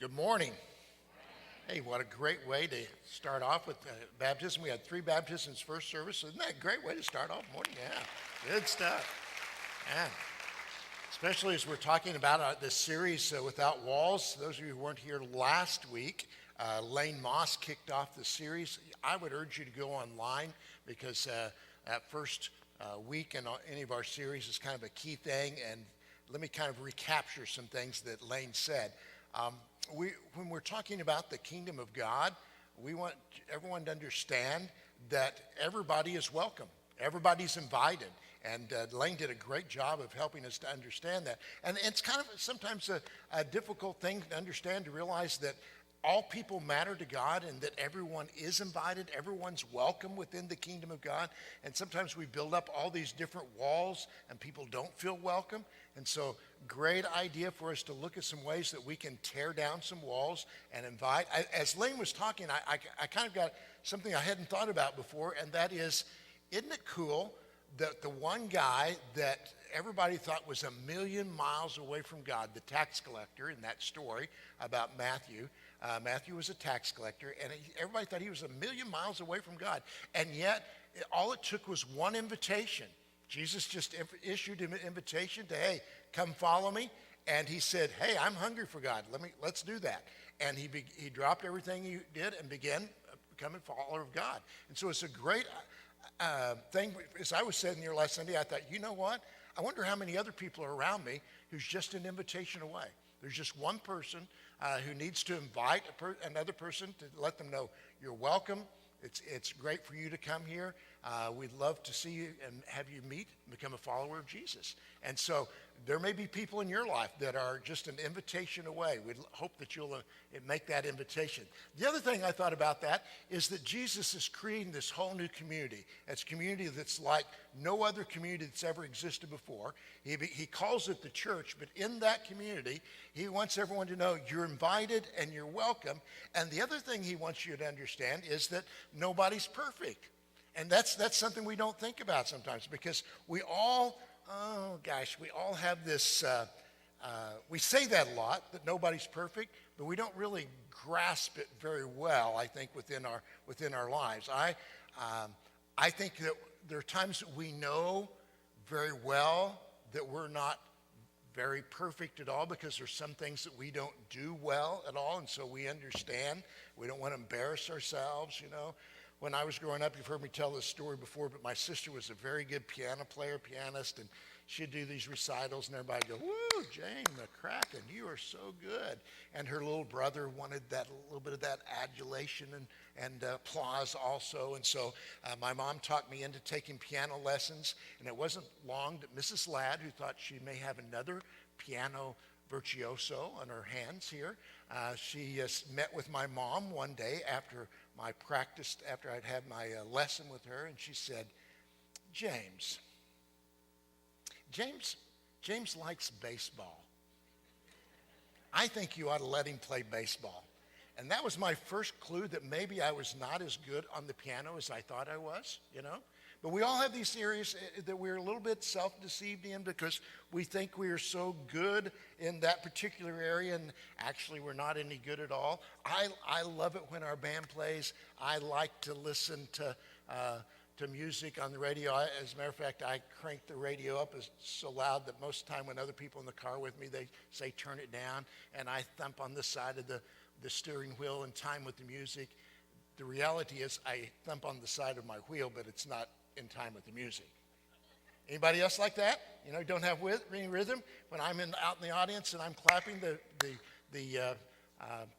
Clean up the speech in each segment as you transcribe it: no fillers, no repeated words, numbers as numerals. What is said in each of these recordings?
Good morning. Hey, what a great way to start off with baptism. We had 3 baptisms first service. Isn't that a great way to start off morning? Yeah, good stuff. Man, especially as we're talking about this series, Without Walls. Those of you who weren't here last week, Lane Moss kicked off the series. I would urge you to go online because that first week in any of our series is kind of a key thing. And let me kind of recapture some things that Lane said. When we're talking about the kingdom of God, we want everyone to understand that everybody is welcome. Everybody's invited. And Lane did a great job of helping us to understand that. And it's kind of sometimes a difficult thing to understand, to realize that all people matter to God and that everyone is invited. Everyone's welcome within the kingdom of God. And sometimes we build up all these different walls and people don't feel welcome. And so great idea for us to look at some ways that we can tear down some walls and invite. As Lane was talking, I kind of got something I hadn't thought about before, and that is, isn't it cool that the one guy that everybody thought was a million miles away from God, the tax collector in that story about Matthew, Matthew was a tax collector, and everybody thought he was a million miles away from God. And yet, all it took was one invitation. Jesus just issued him an invitation to, hey, come follow me. And he said, hey, I'm hungry for God. Let's do that. And he dropped everything he did and began becoming a follower of God. And so it's a great thing. As I was saying here last Sunday, I thought, you know what? I wonder how many other people are around me who's just an invitation away. There's just one person who needs to invite another person to let them know you're welcome. It's great for you to come here. We'd love to see you and have you meet and become a follower of Jesus. And so there may be people in your life that are just an invitation away. We'd hope that you'll make that invitation. The other thing I thought about that is that Jesus is creating this whole new community. It's a community that's like no other community that's ever existed before. He calls it the church, but in that community, he wants everyone to know you're invited and you're welcome. And the other thing he wants you to understand is that nobody's perfect. And that's something we don't think about sometimes, because we all have this, we say that a lot, that nobody's perfect, but we don't really grasp it very well, I think, within our lives. I think that there are times that we know very well that we're not very perfect at all, because there's some things that we don't do well at all, and so we understand. We don't want to embarrass ourselves, you know. When I was growing up, you've heard me tell this story before, but my sister was a very good pianist, and she'd do these recitals, and everybody would go, woo, Jane McCracken, you are so good. And her little brother wanted that little bit of that adulation and applause also. And so my mom talked me into taking piano lessons, and it wasn't long that Mrs. Ladd, who thought she may have another piano virtuoso on her hands here, she met with my mom one day after I'd had my lesson with her, and she said, James likes baseball. I think you ought to let him play baseball. And that was my first clue that maybe I was not as good on the piano as I thought I was, you know. But we all have these areas that we're a little bit self-deceived in, because we think we are so good in that particular area, and actually we're not any good at all. I love it when our band plays. I like to listen to music on the radio. As a matter of fact, I crank the radio up so loud that most of the time when other people in the car with me, they say turn it down, and I thump on the side of the steering wheel in time with the music. The reality is I thump on the side of my wheel, but it's not in time with the music. Anybody else like that? You know, don't have any rhythm? When I'm out in the audience and I'm clapping, the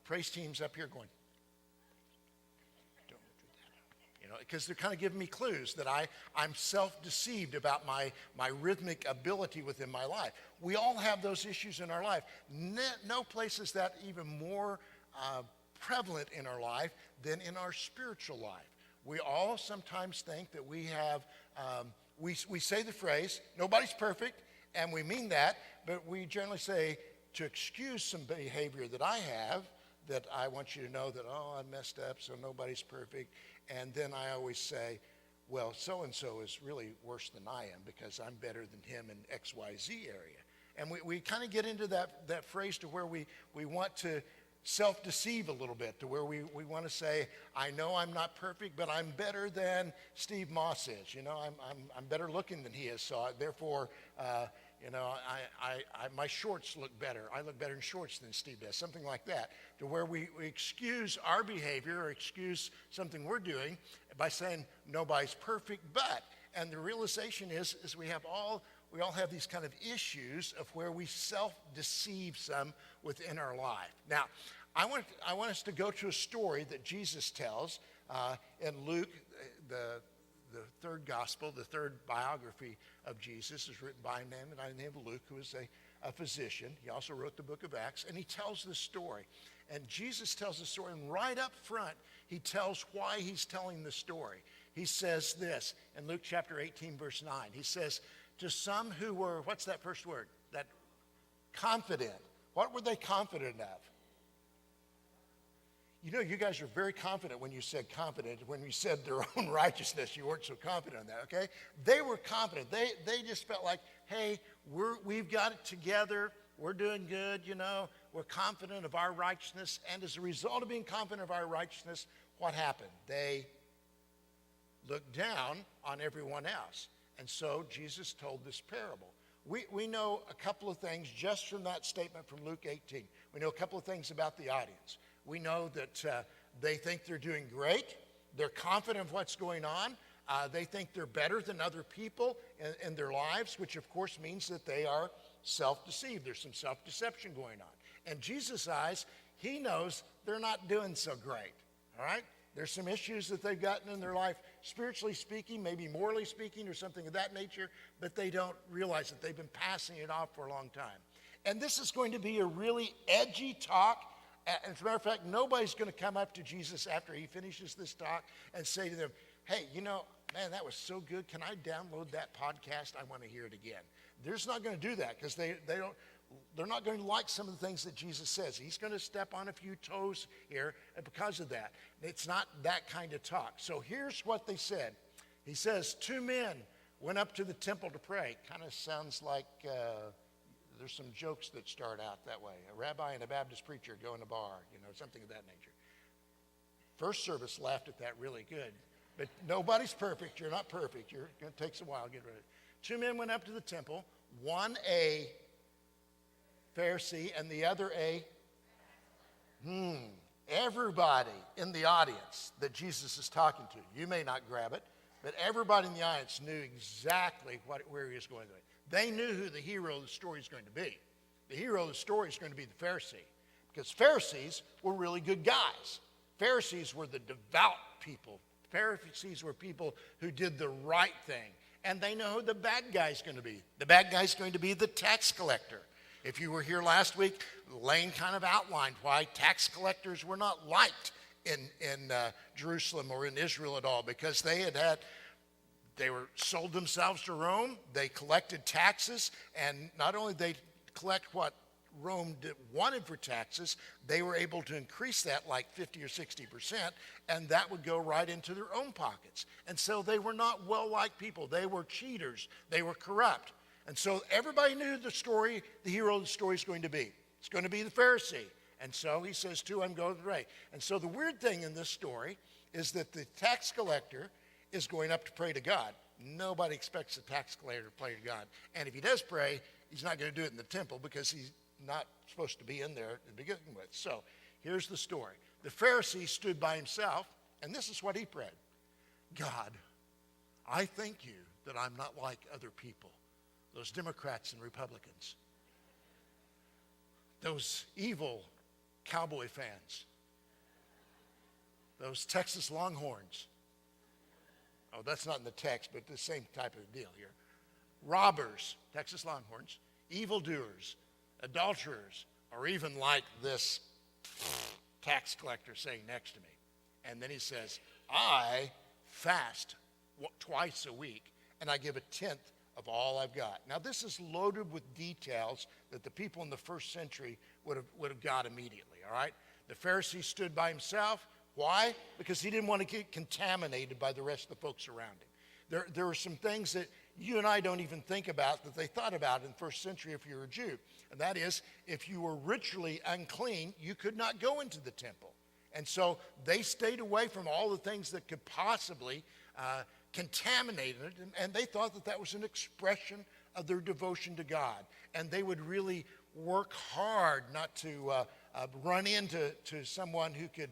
praise team's up here going, don't do that. You know, because they're kind of giving me clues that I'm self-deceived about my rhythmic ability within my life. We all have those issues in our life. No place is that even more prevalent in our life than in our spiritual life. We all sometimes think that we have, we say the phrase, nobody's perfect, and we mean that, but we generally say, to excuse some behavior that I have, that I want you to know that, I messed up, so nobody's perfect. And then I always say, well, so-and-so is really worse than I am, because I'm better than him in XYZ area. And we kind of get into that phrase to where we want to self-deceive a little bit to where we want to say, I know I'm not perfect, but I'm better than Steve Moss is. You know, I'm better looking than he is, so therefore, you know, my shorts look better. I look better in shorts than Steve does, something like that, to where we excuse our behavior or excuse something we're doing by saying nobody's perfect, but, and the realization is we all have these kind of issues of where we self-deceive some within our life. Now, I want us to go to a story that Jesus tells in Luke, the third gospel, the third biography of Jesus is written by a man named Luke, who is a physician. He also wrote the book of Acts, and he tells this story. And Jesus tells the story, and right up front, he tells why he's telling the story. He says this in Luke chapter 18, verse 9. He says, to some who were, what's that first word? That confident. What were they confident of? You know, you guys are very confident when you said confident. When you said their own righteousness, you weren't so confident in that, okay? They were confident. They just felt like, hey, we've got it together. We're doing good, you know. We're confident of our righteousness. And as a result of being confident of our righteousness, what happened? They looked down on everyone else. And so Jesus told this parable. We know a couple of things just from that statement from Luke 18. We know a couple of things about the audience. We know that they think they're doing great. They're confident of what's going on. They think they're better than other people in their lives, which of course means that they are self-deceived. There's some self-deception going on. In Jesus' eyes, he knows they're not doing so great, all right? There's some issues that they've gotten in their life, spiritually speaking, maybe morally speaking, or something of that nature, but they don't realize that they've been passing it off for a long time. And this is going to be a really edgy talk. As a matter of fact, nobody's going to come up to Jesus after he finishes this talk and say to them, hey, you know, man, that was so good. Can I download that podcast? I want to hear it again. They're just not going to do that because they're not going to like some of the things that Jesus says. He's going to step on a few toes here because of that. It's not that kind of talk. So here's what they said. He says, 2 men went up to the temple to pray. Kind of sounds like there's some jokes that start out that way. A rabbi and a Baptist preacher go in a bar, you know, something of that nature. First service laughed at that really good. But nobody's perfect. You're not perfect. It takes a while to get rid of it. 2 men went up to the temple, one a Pharisee and the other a everybody in the audience that Jesus is talking to. You may not grab it, but everybody in the audience knew exactly where he was going with it. They knew who the hero of the story is going to be. The hero of the story is going to be the Pharisee, because Pharisees were really good guys. Pharisees were the devout people. Pharisees were people who did the right thing. And they know who the bad guy's going to be. The bad guy's going to be the tax collector. If you were here last week, Lane kind of outlined why tax collectors were not liked in Jerusalem or in Israel at all, because they were sold themselves to Rome. They collected taxes, and not only did they collect what Rome wanted for taxes, they were able to increase that like 50 or 60%, and that would go right into their own pockets. And so they were not well-liked people. They were cheaters. They were corrupt. And so everybody knew the hero of the story is going to be. It's going to be the Pharisee. And so he says, 2, I'm going to pray. And so the weird thing in this story is that the tax collector is going up to pray to God. Nobody expects the tax collector to pray to God. And if he does pray, he's not going to do it in the temple because he's not supposed to be in there to begin with. So here's the story. The Pharisee stood by himself, and this is what he prayed. God, I thank you that I'm not like other people, those Democrats and Republicans, those evil Cowboy fans, those Texas Longhorns. Oh, that's not in the text, but the same type of deal here. Robbers, Texas Longhorns, evildoers, adulterers, or even like this tax collector saying next to me. And then he says, I fast twice a week, and I give 1/10 of all I've got. Now, this is loaded with details that the people in the first century would have got immediately, all right? The Pharisee stood by himself. Why? Because he didn't want to get contaminated by the rest of the folks around him. There were some things that you and I don't even think about that they thought about in the first century if you were a Jew. And that is, if you were ritually unclean, you could not go into the temple. And so they stayed away from all the things that could possibly contaminate it. And they thought that that was an expression of their devotion to God. And they would really work hard not to run into someone who could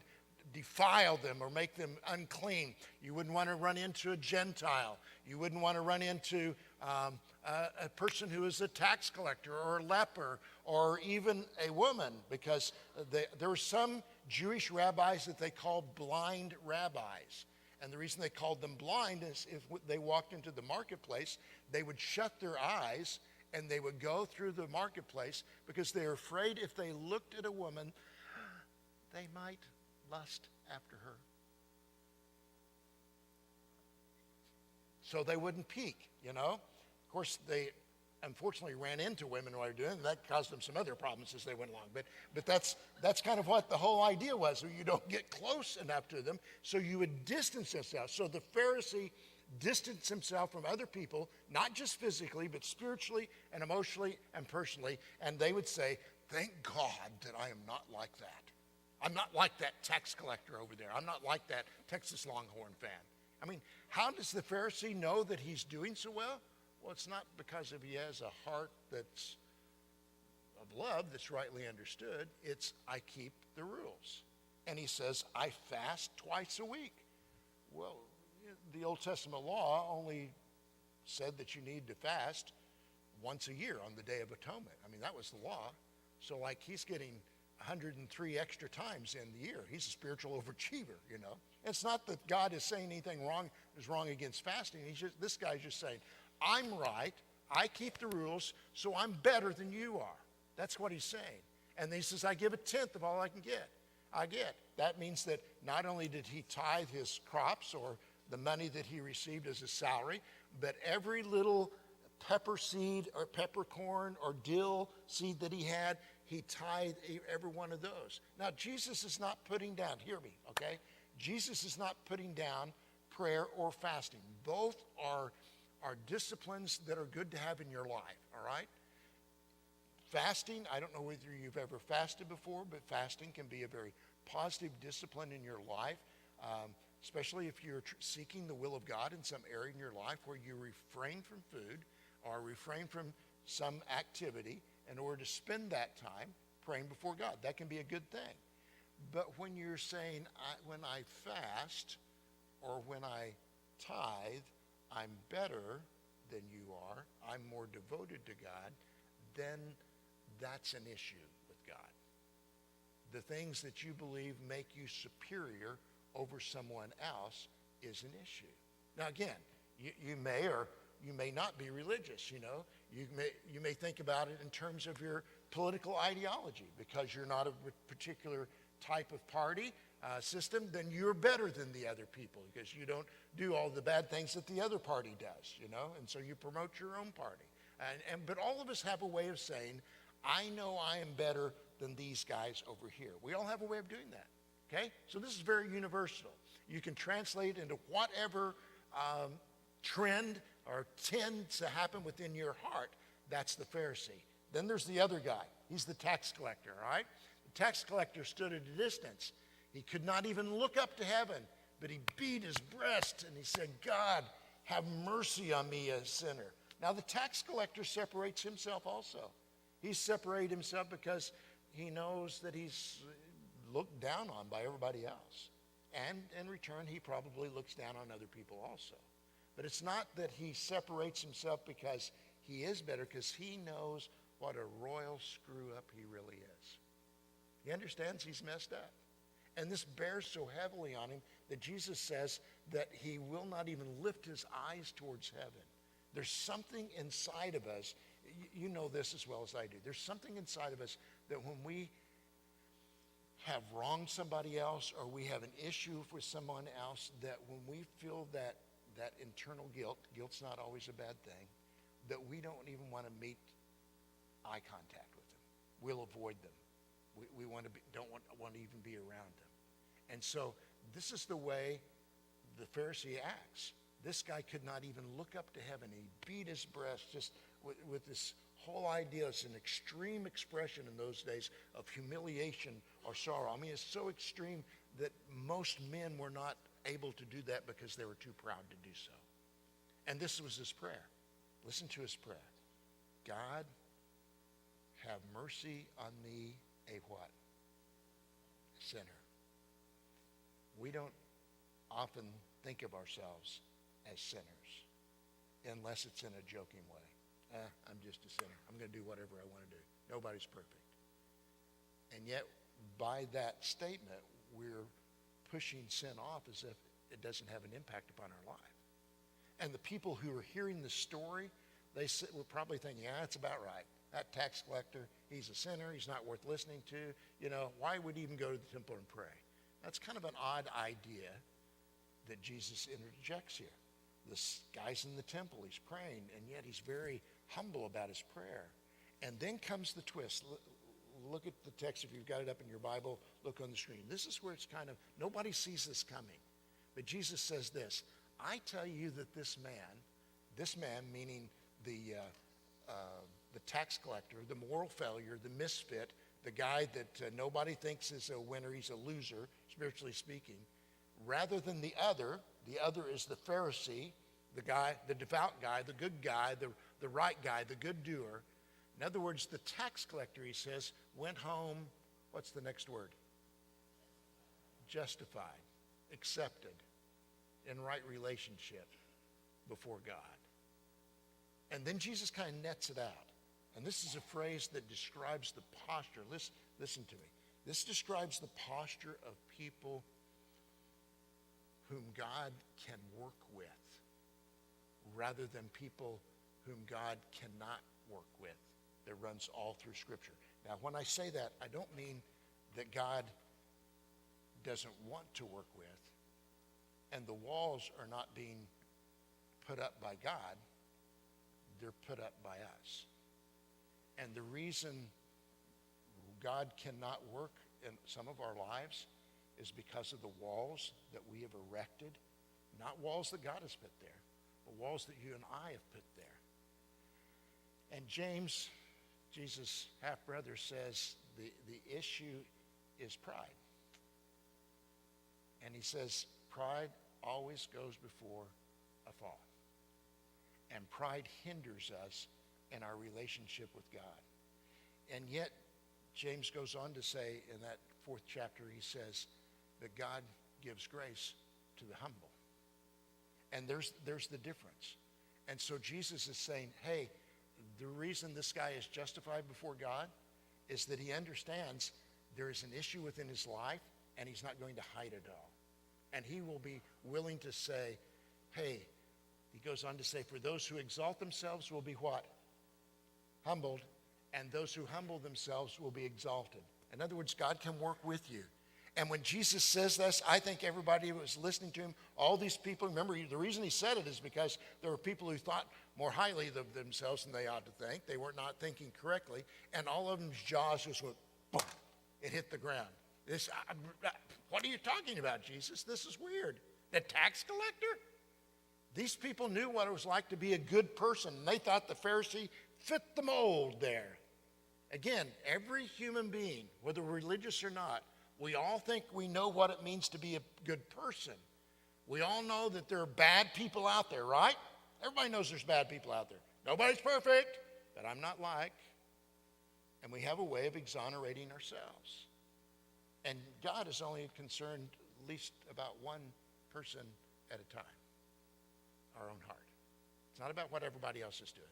defile them or make them unclean. You wouldn't want to run into a Gentile. You wouldn't want to run into a person who is a tax collector or a leper or even a woman, because there were some Jewish rabbis that they called blind rabbis. And the reason they called them blind is if they walked into the marketplace, they would shut their eyes and they would go through the marketplace because they were afraid if they looked at a woman, they might lust after her. So they wouldn't peek, you know. Of course, they unfortunately ran into women while they were doing it, and that caused them some other problems as they went along. But that's kind of what the whole idea was. So you don't get close enough to them, so you would distance yourself. So the Pharisee distanced himself from other people, not just physically, but spiritually and emotionally and personally. And they would say, thank God that I am not like that. I'm not like that tax collector over there. I'm not like that Texas Longhorn fan. I mean, how does the Pharisee know that he's doing so well? Well, it's not because he has a heart that's of love that's rightly understood. It's, I keep the rules. And he says, I fast twice a week. Well, the Old Testament law only said that you need to fast once a year on the Day of Atonement. I mean, that was the law. So like he's getting 103 extra times in the year. He's a spiritual overachiever, you know. It's not that God is saying anything wrong is wrong against fasting. This guy's just saying, I'm right, I keep the rules, so I'm better than you are. That's what he's saying. And he says, I give a tenth of all I can get. That means that not only did he tithe his crops or the money that he received as a salary, but every little pepper seed or peppercorn or dill seed that he had, he tithed every one of those. Now, Jesus is not putting down, hear me, okay? Jesus is not putting down prayer or fasting. Both are disciplines that are good to have in your life, all right? Fasting, I don't know whether you've ever fasted before, but fasting can be a very positive discipline in your life, especially if you're seeking the will of God in some area in your life where you refrain from food or refrain from some activity in order to spend that time praying before God. That can be a good thing. But when you're saying, when I fast or when I tithe, I'm better than you are, I'm more devoted to God, then that's an issue with God. The things that you believe make you superior over someone else is an issue. Now again, you may or you may not be religious, you know. You may think about it in terms of your political ideology. Because you're not a particular type of party system, then you're better than the other people because you don't do all the bad things that the other party does, you know, and so you promote your own party. But all of us have a way of saying, I know I am better than these guys over here. We all have a way of doing that, okay? So this is very universal. You can translate into whatever trend or tends to happen within your heart. That's the Pharisee. Then there's the other guy. He's the tax collector, all right? The tax collector stood at a distance. He could not even look up to heaven, but he beat his breast and he said, God, have mercy on me, a sinner. Now the tax collector separates himself also. He separated himself because he knows that he's looked down on by everybody else. And in return, he probably looks down on other people also. But it's not that he separates himself because he is better, because he knows what a royal screw-up he really is. He understands he's messed up. And this bears so heavily on him that Jesus says that he will not even lift his eyes towards heaven. There's something inside of us, you know this as well as I do. There's something inside of us that when we have wronged somebody else or we have an issue with someone else, that when we feel that internal guilt's not always a bad thing, that we don't even want to meet eye contact with them. We'll avoid them. We don't want to even be around them. And so this is the way the Pharisee acts. This guy could not even look up to heaven. He beat his breast just with this whole idea. It's an extreme expression in those days of humiliation or sorrow. I mean, it's so extreme that most men were not able to do that because they were too proud to do so. And this was his prayer. Listen to his prayer. God, have mercy on me, a what? Sinner. We don't often think of ourselves as sinners unless it's in a joking way. I'm just a sinner. I'm going to do whatever I want to do. Nobody's perfect. And yet, by that statement, we're pushing sin off as if it doesn't have an impact upon our life. And the people who are hearing the story, were probably thinking, that's about right. That tax collector, he's a sinner. He's not worth listening to. You know, why would he even go to the temple and pray? That's kind of an odd idea that Jesus interjects here. This guy's in the temple. He's praying, and yet he's very humble about his prayer. And then comes the twist. Look at the text. If you've got it up in your Bible, look on the screen. This is where it's kind of, nobody sees this coming. But Jesus says this, I tell you that this man meaning the tax collector, the moral failure, the misfit, the guy that nobody thinks is a winner, he's a loser, spiritually speaking, rather than the other is the Pharisee, the guy, the devout guy, the good guy, the right guy, the good doer. In other words, the tax collector, he says, went home, what's the next word? Justified, accepted, in right relationship before God. And then Jesus kind of nets it out. And this is a phrase that describes the posture. Listen to me. This describes the posture of people whom God can work with rather than people whom God cannot work with. That runs all through Scripture. Now, when I say that, I don't mean that God doesn't want to work with, and the walls are not being put up by God, they're put up by us. And the reason God cannot work in some of our lives is because of the walls that we have erected, not walls that God has put there, but walls that you and I have put there. And James, Jesus' half-brother, says the issue is pride. And he says pride always goes before a fall. And pride hinders us in our relationship with God. And yet, James goes on to say in that 4th chapter, he says that God gives grace to the humble. And there's the difference. And so Jesus is saying, hey, the reason this guy is justified before God is that he understands there is an issue within his life, and he's not going to hide it all. And he will be willing to say, hey, he goes on to say, for those who exalt themselves will be what? Humbled. And those who humble themselves will be exalted. In other words, God can work with you. And when Jesus says this, I think everybody who was listening to him, all these people, remember, the reason he said it is because there were people who thought more highly of themselves than they ought to think. They were not thinking correctly. And all of them's jaws just went, boom, it hit the ground. What are you talking about, Jesus? This is weird. The tax collector? These people knew what it was like to be a good person. And they thought the Pharisee fit the mold there. Again, every human being, whether religious or not, we all think we know what it means to be a good person. We all know that there are bad people out there, right? Everybody knows there's bad people out there. Nobody's perfect, but I'm not like. And we have a way of exonerating ourselves. And God is only concerned at least about one person at a time, our own heart. It's not about what everybody else is doing.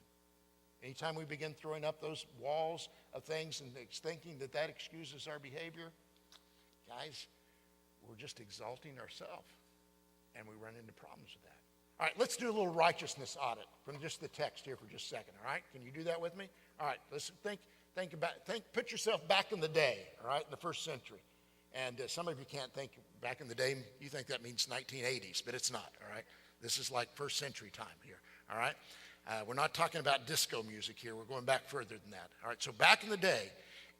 Anytime we begin throwing up those walls of things and thinking that that excuses our behavior, guys, we're just exalting ourselves, and we run into problems with that. All right, let's do a little righteousness audit from just the text here for just a second, all right? Can you do that with me? All right, let's put yourself back in the day, all right, in the first century. And some of you can't think back in the day. You think that means 1980s, but it's not, all right? This is like first century time here, all right? We're not talking about disco music here. We're going back further than that. All right, so back in the day,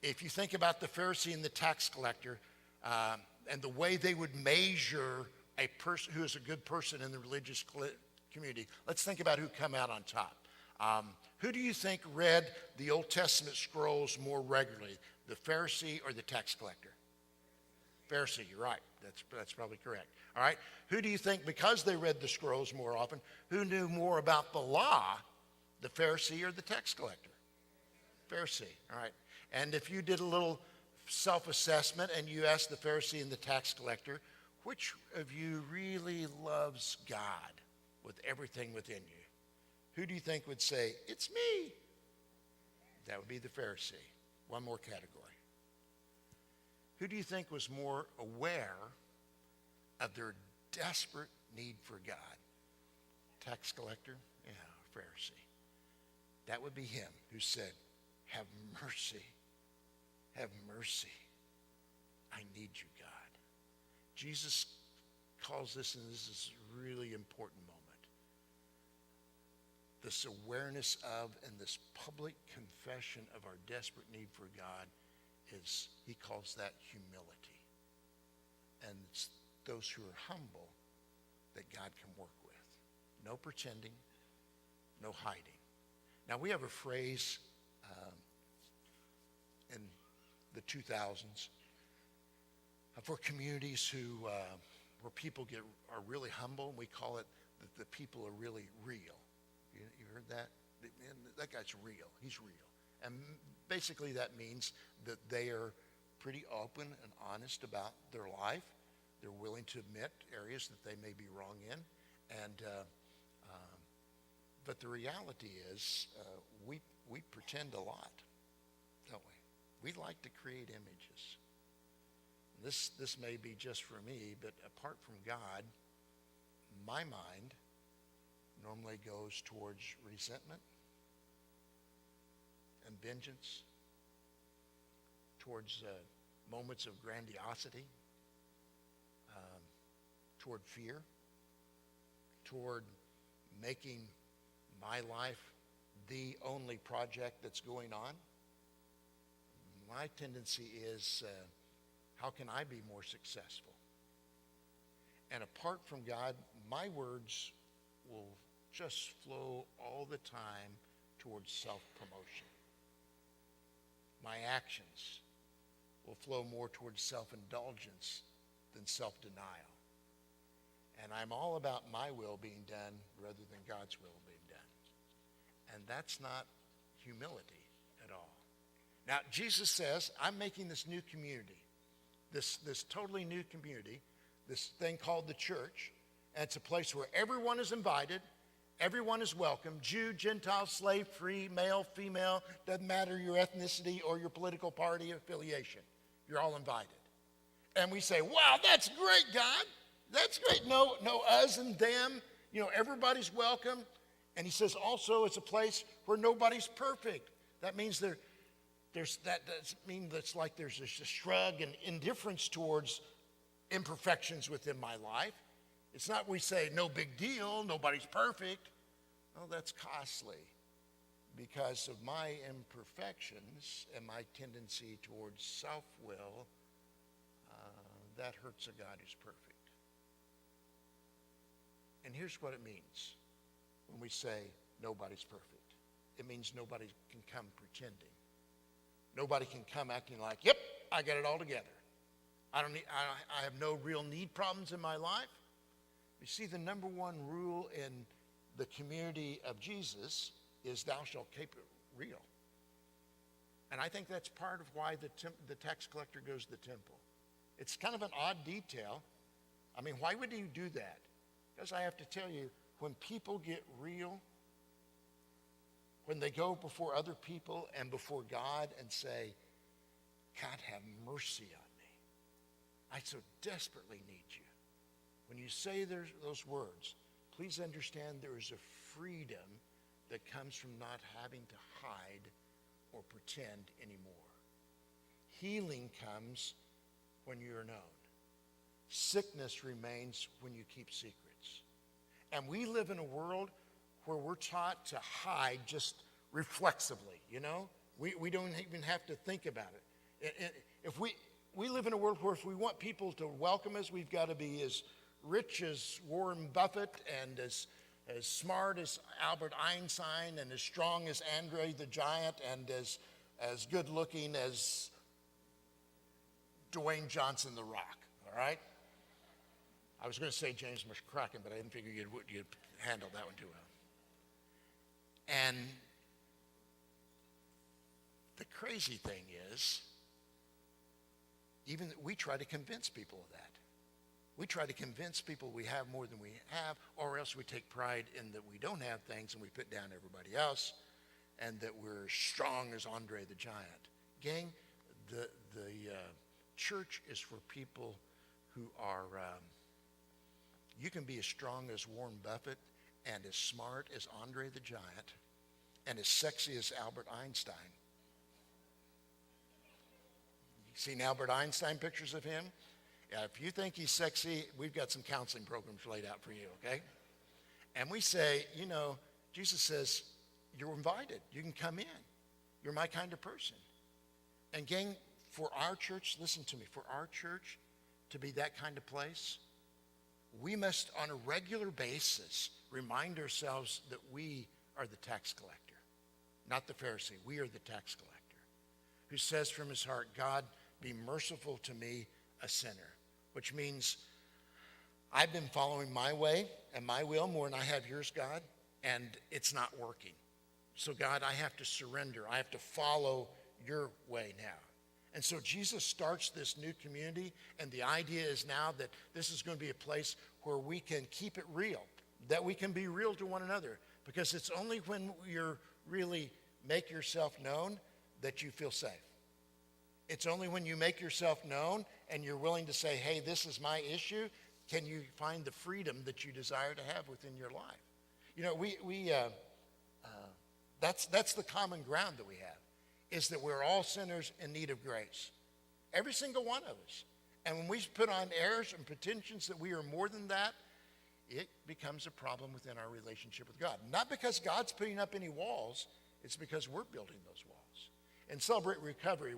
if you think about the Pharisee and the tax collector and the way they would measure a person who is a good person in the religious community. Let's think about who come out on top. Who do you think read the Old Testament scrolls more regularly, the Pharisee or the tax collector? Pharisee, you're right. That's probably correct. All right. Who do you think, because they read the scrolls more often, who knew more about the law, the Pharisee or the tax collector? Pharisee. All right. And if you did a little self-assessment and you asked the Pharisee and the tax collector, which of you really loves God with everything within you? Who do you think would say, it's me? That would be the Pharisee. One more category. Who do you think was more aware of their desperate need for God? Tax collector? Yeah, Pharisee. That would be him who said, have mercy. Have mercy. I need you, God. Jesus calls this, and this is a really important moment, this awareness of and this public confession of our desperate need for God is, he calls that humility. And it's those who are humble that God can work with. No pretending, no hiding. Now, we have a phrase in the 2000s for communities where people are really humble, and we call it that the people are really real. You heard that? That guy's real. He's real. And basically that means that they are pretty open and honest about their life. They're willing to admit areas that they may be wrong in. But the reality is we pretend a lot, don't we? We like to create images. This may be just for me, but apart from God, my mind normally goes towards resentment and vengeance, towards moments of grandiosity, toward fear, toward making my life the only project that's going on. My tendency is, how can I be more successful? And apart from God, my words will just flow all the time towards self-promotion. My actions will flow more towards self-indulgence than self-denial. And I'm all about my will being done rather than God's will being done. And that's not humility at all. Now, Jesus says, I'm making this new community, this totally new community, this thing called the church. And it's a place where everyone is invited, everyone is welcome, Jew, Gentile, slave, free, male, female, doesn't matter your ethnicity or your political party affiliation. You're all invited. And we say, wow, that's great, God. That's great. No us and them. Everybody's welcome. And he says also it's a place where nobody's perfect. That means that doesn't mean that's like there's a shrug and indifference towards imperfections within my life. It's not we say, no big deal, nobody's perfect. No, that's costly because of my imperfections and my tendency towards self-will. That hurts a God who's perfect. And here's what it means when we say nobody's perfect. It means nobody can come pretending. Nobody can come acting like, yep, I got it all together. I have no real need problems in my life. You see, the number one rule in the community of Jesus is thou shalt keep it real. And I think that's part of why the tax collector goes to the temple. It's kind of an odd detail. I mean, why would he do that? Because I have to tell you, when people get real, when they go before other people and before God and say, God, have mercy on me. I so desperately need you. When you say those words, please understand there is a freedom that comes from not having to hide or pretend anymore. Healing comes when you are known. Sickness remains when you keep secrets. And we live in a world where we're taught to hide just reflexively, We don't even have to think about it. If we live in a world where if we want people to welcome us, we've got to be as rich as Warren Buffett and as as smart as Albert Einstein and as strong as Andre the Giant and as good looking as Dwayne Johnson the Rock, all right? I was going to say James McCracken, but I didn't figure you'd handle that one too well. And the crazy thing is, even we try to convince people of that. We try to convince people we have more than we have, or else we take pride in that we don't have things and we put down everybody else, and that we're strong as Andre the Giant. Gang, the church is for people who are, you can be as strong as Warren Buffett and as smart as Andre the Giant and as sexy as Albert Einstein. You seen Albert Einstein pictures of him? Yeah, if you think he's sexy, we've got some counseling programs laid out for you, okay? And we say, you know, Jesus says, you're invited. You can come in. You're my kind of person. And gang, for our church, listen to me, for our church to be that kind of place, we must on a regular basis remind ourselves that we are the tax collector, not the Pharisee. We are the tax collector who says from his heart, God, be merciful to me, a sinner, which means I've been following my way and my will more than I have yours, God, and it's not working. So God, I have to surrender. I have to follow your way now. And so Jesus starts this new community, and the idea is now that this is going to be a place where we can keep it real, that we can be real to one another, because it's only when you really make yourself known that you feel safe. It's only when you make yourself known and you're willing to say, hey, this is my issue, can you find the freedom that you desire to have within your life. You know, that's the common ground that we have, is that we're all sinners in need of grace. Every single one of us. And when we put on airs and pretensions that we are more than that, it becomes a problem within our relationship with God. Not because God's putting up any walls, it's because we're building those walls. In Celebrate Recovery,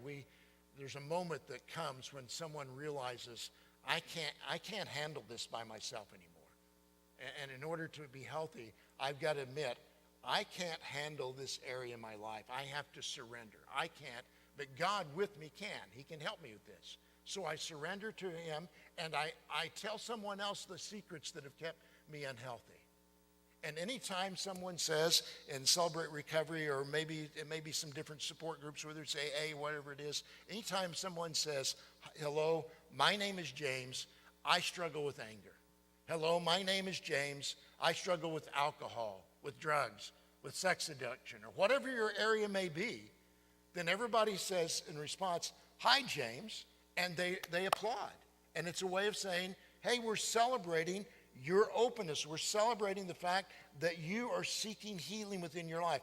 there's a moment that comes when someone realizes, I can't handle this by myself anymore. And in order to be healthy, I've got to admit, I can't handle this area in my life. I have to surrender. I can't, but God with me can. He can help me with this. So I surrender to him, and I tell someone else the secrets that have kept me unhealthy. And anytime someone says in Celebrate Recovery, or maybe it may be some different support groups, whether it's AA, whatever it is, anytime someone says, hello, my name is James, I struggle with anger. Hello, my name is James, I struggle with alcohol, with drugs, with sex addiction, or whatever your area may be, then everybody says in response, hi, James, and they applaud. And it's a way of saying, hey, we're celebrating your openness. We're celebrating the fact that you are seeking healing within your life.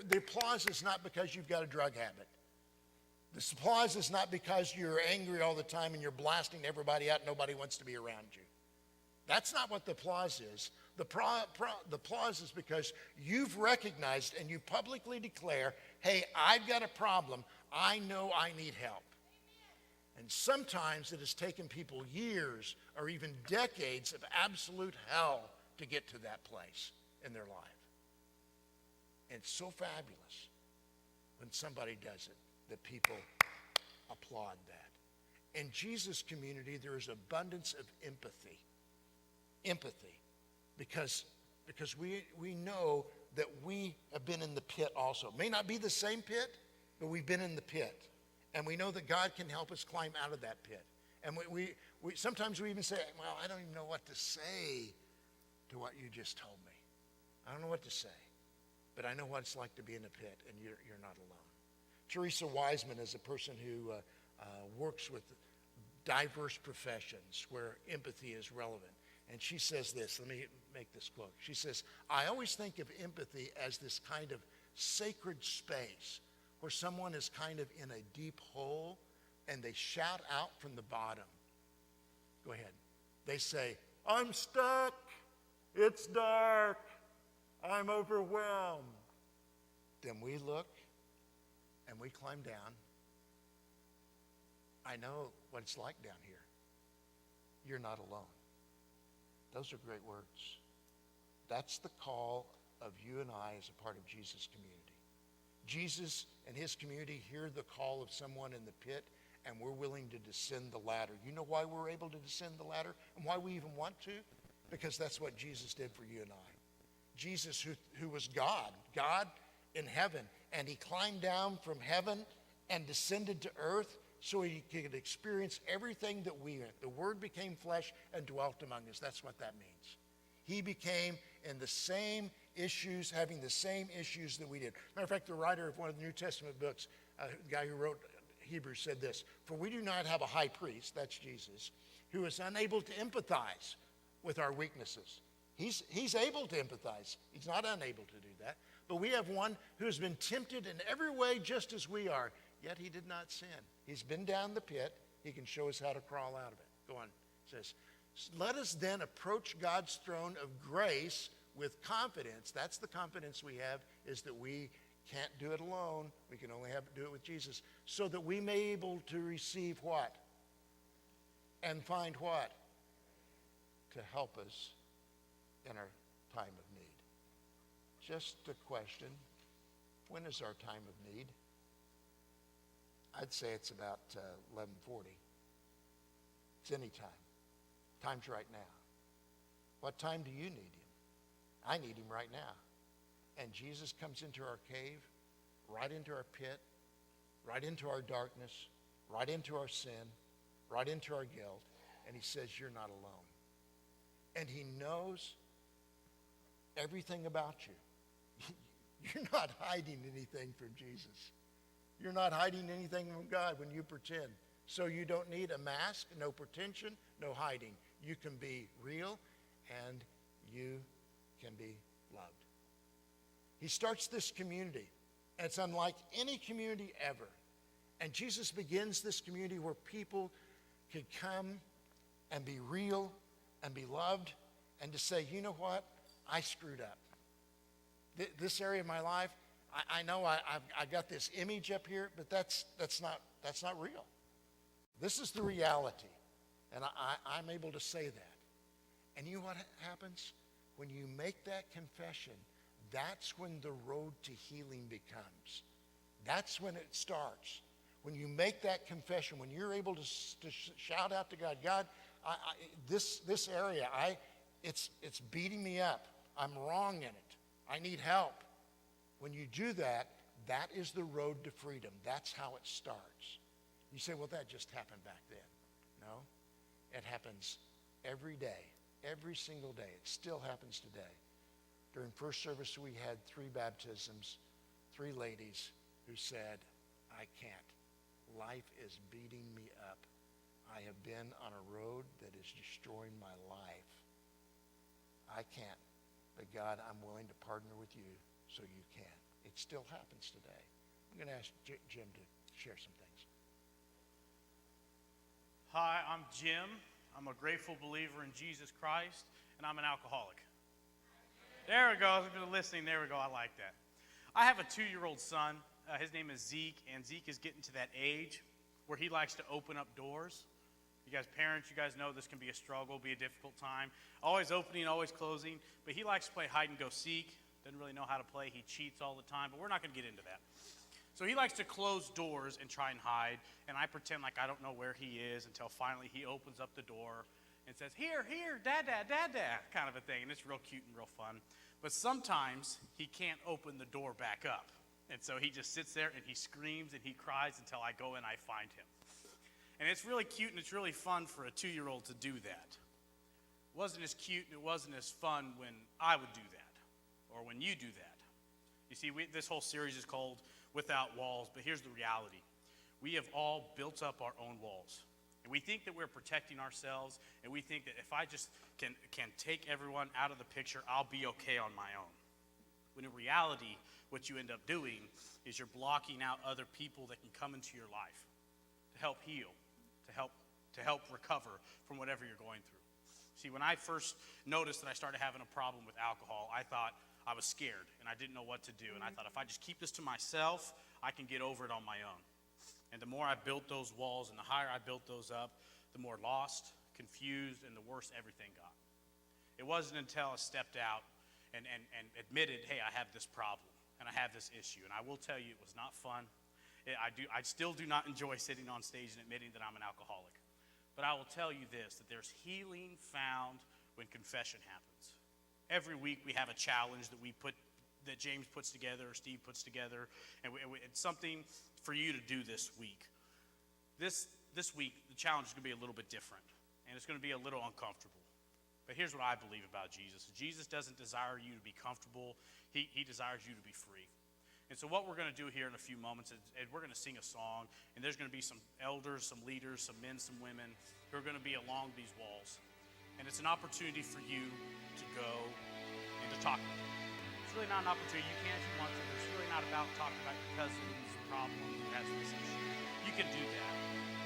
The applause is not because you've got a drug habit. The applause is not because you're angry all the time and you're blasting everybody out and nobody wants to be around you. That's not what the applause is. The applause is because you've recognized and you publicly declare, hey, I've got a problem. I know I need help. And sometimes it has taken people years or even decades of absolute hell to get to that place in their life. And it's so fabulous when somebody does it that people applaud that. In Jesus' community, there is abundance of empathy. Empathy. Because we know that we have been in the pit also. It may not be the same pit, but we've been in the pit. And we know that God can help us climb out of that pit. And we sometimes we even say, well, I don't even know what to say to what you just told me. I don't know what to say. But I know what it's like to be in a pit, and you're not alone. Teresa Wiseman is a person who works with diverse professions where empathy is relevant. And she says this, let me make this quote. She says, I always think of empathy as this kind of sacred space where someone is kind of in a deep hole and they shout out from the bottom. Go ahead. They say, I'm stuck. It's dark. I'm overwhelmed. Then we look and we climb down. I know what it's like down here. You're not alone. Those are great words. That's the call of you and I as a part of Jesus' community. Jesus and his community hear the call of someone in the pit, and we're willing to descend the ladder. You know why we're able to descend the ladder and why we even want to? Because that's what Jesus did for you and I. Jesus, who was God in heaven, and he climbed down from heaven and descended to earth so he could experience everything that we went. The Word became flesh and dwelt among us. That's what that means. He became in the same issues, having the same issues that we did. Matter of fact, the writer of one of the New Testament books, the guy who wrote Hebrews, said this: "For we do not have a high priest," that's Jesus, "who is unable to empathize with our weaknesses." He's able to empathize. He's not unable to do that. But we have one who has been tempted in every way just as we are, yet he did not sin. He's been down the pit. He can show us how to crawl out of it. Go on. It says, "Let us then approach God's throne of grace with confidence." That's the confidence we have, is that we can't do it alone. We can only do it with Jesus. "So that we may be able to receive" what? And find what? To help us in our time of need. Just a question. When is our time of need? I'd say it's about 11:40. It's any time. Time's right now. What time do you need him? I need him right now. And Jesus comes into our cave, right into our pit, right into our darkness, right into our sin, right into our guilt, and he says, "You're not alone." And he knows everything about you. You're not hiding anything from Jesus. You're not hiding anything from God when you pretend. So you don't need a mask, no pretension, no hiding. You can be real and you can be loved. He starts this community, and it's unlike any community ever. And Jesus begins this community where people could come and be real and be loved and to say, "You know what? I screwed up. This area of my life, I know I got this image up here, but that's not real. This is the reality." And I'm able to say that. And you know what happens? When you make that confession, that's when the road to healing becomes. That's when it starts. When you make that confession, when you're able to shout out to God, "God, this area, it's beating me up. I'm wrong in it. I need help." When you do that, that is the road to freedom. That's how it starts. You say, "Well, that just happened back then." No, it happens every day, every single day. It still happens today. During first service, we had 3 baptisms, 3 ladies who said, "I can't. Life is beating me up. I have been on a road that is destroying my life. I can't. But God, I'm willing to partner with you so you can." It still happens today. I'm going to ask Jim to share some things. Hi, I'm Jim. I'm a grateful believer in Jesus Christ, and I'm an alcoholic. There we go. If you're listening, there we go. I like that. I have a 2-year-old son. His name is Zeke, and Zeke is getting to that age where he likes to open up doors. You guys, parents, you guys know this can be a struggle, be a difficult time. Always opening, always closing. But he likes to play hide and go seek. Doesn't really know how to play. He cheats all the time, but we're not going to get into that. So he likes to close doors and try and hide, and I pretend like I don't know where he is until finally he opens up the door and says, "Here, dad, kind of a thing. And it's real cute and real fun. But sometimes he can't open the door back up. And so he just sits there and he screams and he cries until I go and I find him. And it's really cute and it's really fun for a 2-year-old to do that. It wasn't as cute and it wasn't as fun when I would do that or when you do that. You see, this whole series is called Without Walls, but here's the reality. We have all built up our own walls. And we think that we're protecting ourselves, and we think that if I just can take everyone out of the picture, I'll be okay on my own. When in reality, what you end up doing is you're blocking out other people that can come into your life to help heal, to help recover from whatever you're going through. See, when I first noticed that I started having a problem with alcohol, I thought I was scared, and I didn't know what to do. And I thought if I just keep this to myself, I can get over it on my own. And the more I built those walls and the higher I built those up, the more lost, confused, and the worse everything got. It wasn't until I stepped out and admitted, hey, I have this problem and I have this issue. And I will tell you, it was not fun. I still do not enjoy sitting on stage and admitting that I'm an alcoholic. But I will tell you this, that there's healing found when confession happens. Every week we have a challenge that James puts together or Steve puts together, and it's something for you to do this week. This week, the challenge is going to be a little bit different, and it's going to be a little uncomfortable. But here's what I believe about Jesus. Jesus doesn't desire you to be comfortable. He desires you to be free. And so what we're going to do here in a few moments is we're going to sing a song, and there's going to be some elders, some leaders, some men, some women who are going to be along these walls. And it's an opportunity for you to go and to talk with them. It's really not an opportunity. You can if you want to. It's really not about talking about your cousin's problem who has this issue. You can do that.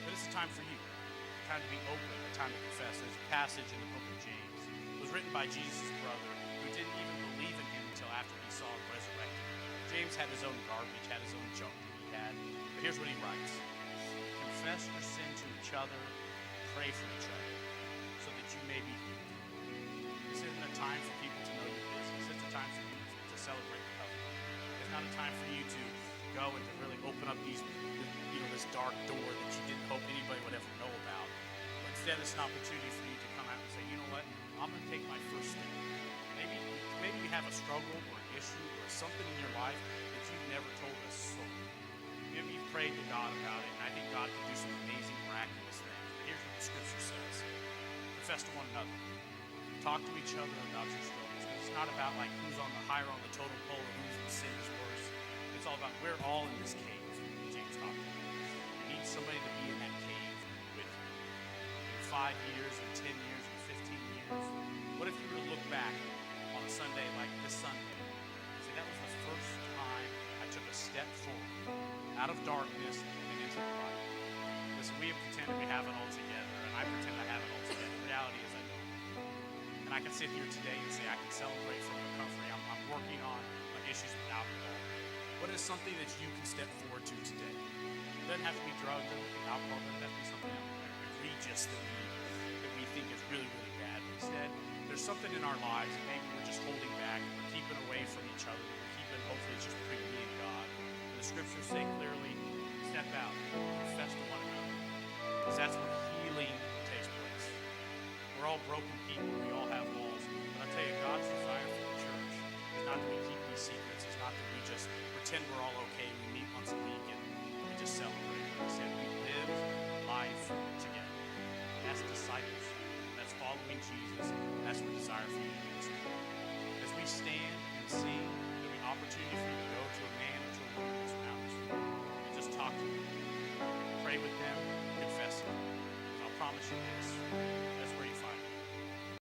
But it's a time for you. A time to be open, a time to confess. There's a passage in the book of James. It was written by Jesus' brother who didn't even believe in him until after he saw him resurrected. James had his own garbage, had his own junk that he had. But here's what he writes. Confess your sin to each other, pray for each other, so that you may be healed. This isn't a time for people to know your business. It's a time for you to celebrate the covenant. It's not a time for you to go and to really open up this dark door that you didn't hope anybody would ever know about. But instead, it's an opportunity for you to come out and say, you know what, I'm going to take my first step. Maybe you have a struggle or an issue or something in your life that you've never told a soul. Maybe you've prayed to God about it, and I think God can do some amazing, miraculous things. But here's what the scripture says. Confess to one another. Talk to each other about your struggles. Because it's not about like who's higher on the totem pole or whose sin is worse. It's all about we're all in this cave, James talked about. You need somebody to be in that cave with you. In 5 years, in 10 years, in 15 years. What if you were to look back on a Sunday like this Sunday? See, that was the first time I took a step forward out of darkness and into the light. Listen, we have pretended we have it all together, and I pretend I have it all together. The reality is I don't. And I can sit here today and say I can celebrate from recovery. I'm working on my issues with alcohol. What is something that you can step forward to today? It doesn't have to be drugs, it doesn't have to be alcohol, it doesn't have to be something egregious that we think is really, really bad. Instead, there's something in our lives that maybe we're just holding back, we're keeping away from each other, we're keeping, hopefully it's just between me and God. And the scriptures say clearly, step out, confess to one another. Because that's where healing takes place. We're all broken people, we all have walls. But I tell you, God's desire for the church is not that we keep these secrets, it's not that we just pretend we're all okay, we meet once a week and we just celebrate. Instead, we live life together. That's discipleship. That's following Jesus. That's what desire for you to do this morning. As we stand and sing, there'll be an opportunity for you to go to a man or to a woman that's around this room and just talk to them. Pray with them, confess them. Because I'll promise you this.